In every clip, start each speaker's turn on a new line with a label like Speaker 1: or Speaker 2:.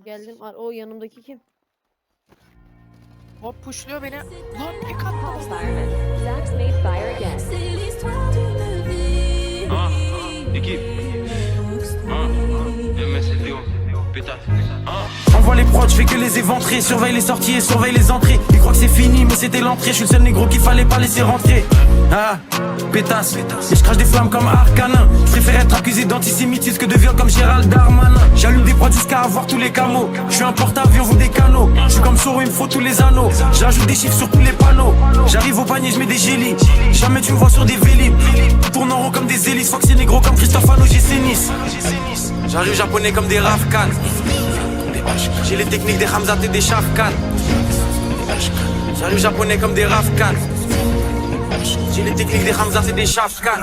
Speaker 1: Geldim. O yanımdaki kim?
Speaker 2: Hop pushluyor beni. Lan bir kat daha.
Speaker 3: Fireman. Zach's made fire again.
Speaker 4: Équipe. MSLDO. Pétasse.
Speaker 5: Envoie les prods, je fais que les éventrer. Surveille les sorties et surveille les entrées. Ils croient que c'est fini, mais c'était l'entrée. Je suis le seul négro qu'il fallait pas laisser rentrer. Ah, pétasse. Et je crache des flammes comme Arcanin. Je préfère être accusé d'antisémitisme que de viol comme Gérald Darmanin. J'allume des prods jusqu'à avoir tous les camos. Je suis un porte-avions, vous des canaux. Je suis comme Soro, il me faut tous les anneaux. J'ajoute des chiffres sur tous les panneaux. J'arrive au panier, je mets des gélis. Jamais tu me vois sur des vélib. Tourne en rond comme des hélices. Fox et négro comme Christophe Ano, j'ai Nice. J'arrive japonais comme des Rafkan. J'ai les techniques des Hamzat et des Shafkan. J'arrive japonais comme des Rafkan. J'ai les techniques des Hamzat et des Shafkan.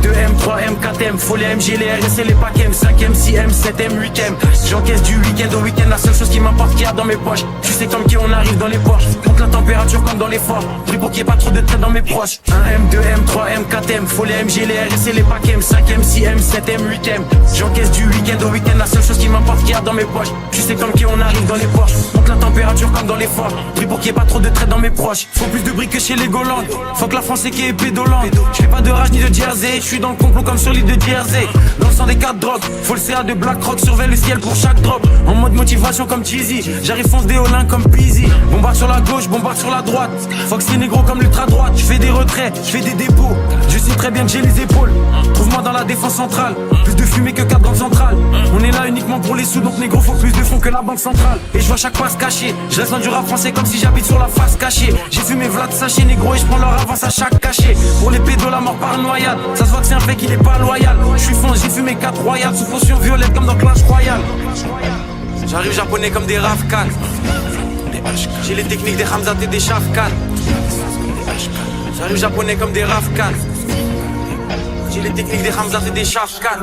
Speaker 5: M2, M3, M4, M, faut les MG, les RS et les packs M, 5M, 6M, 7M, 8M. J'encaisse du week-end au week-end, la seule chose qui m'importe qu'il y a dans mes poches. Tu sais comme qui on arrive dans les poches. Monte la température comme dans les forts. Pris pour qu'il n'y ait pas trop de traits dans mes proches. M2, M3, M4, M, faut les MG, les RS et les packs M, 5M, 6M, 7M, 8M. J'encaisse du week-end au week-end, la seule chose qui m'importe qu'il y a dans mes poches. Tu sais comme qui on arrive dans les poches. Monte la température comme dans les forts. Pris pour qu'il n'y ait pas trop de traits dans mes proches. Faut plus de briques que chez les Golandes. Faut que la France qui est pédolante. Je fais pas de rage ni de jersey. Je suis dans le complot comme sur l'île de Jersey. Dans le sang des 4 drogues. Faut le CA de Black Rock. Surveille le ciel pour chaque drop. En mode motivation comme Cheesy. J'arrive fonce des Olin comme Peasy. Bombarde sur la gauche, bombarde sur la droite. Fox c'est négro comme l'ultra droite. Je fais des retraits, je fais des dépôts. Je sais très bien que j'ai les épaules. Trouve-moi dans la défense centrale. Plus de fumée que 4 banques centrales. On est là uniquement pour les sous. Donc négro faut plus de fonds que la banque centrale. Et je vois chaque passe cachée. Je reste dans du rap français comme si j'habite sur la face cachée. J'ai fumé Vlad sachet négro et je prends leur avance à chaque cachet. Pour les pédos la mort par noyade. Ça se voit que c'est un fait qu'il est pas loyal. Je suis fonce, j'ai fumé 4 royales. Sous potion violette comme dans Clash Royale. J'arrive japonais comme des Rafkan. J'ai les techniques des Hamzat et des Shafkan. J'arrive japonais comme des Rafkan. J'ai les techniques des Hamzat et des Shafkan.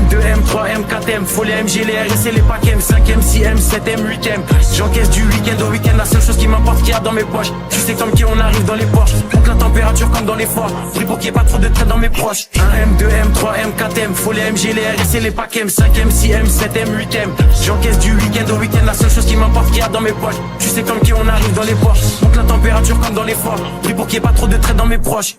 Speaker 5: M2, M3, M4, M, faut les MG, les RS et les packs M, 5M, 6M, 7M, 8M. J'encaisse du week-end au week-end, la seule chose qui m'importe qu'il y a dans mes poches. Tu sais comme qui on arrive dans les poches. Monte la température comme dans les forts. Pris pour qu'il n'y ait pas trop de traits dans mes proches. M2, M3, M4, M, faut les MG, les RS et les packs M, 5M, 6M, 7M, 8M. J'encaisse du week-end au week-end, la seule chose qui m'importe qu'il y a dans mes poches. Tu sais comme qui on arrive dans les poches. Monte la température comme dans les forts. Pris pour qu'il n'y ait pas trop de traits dans mes proches.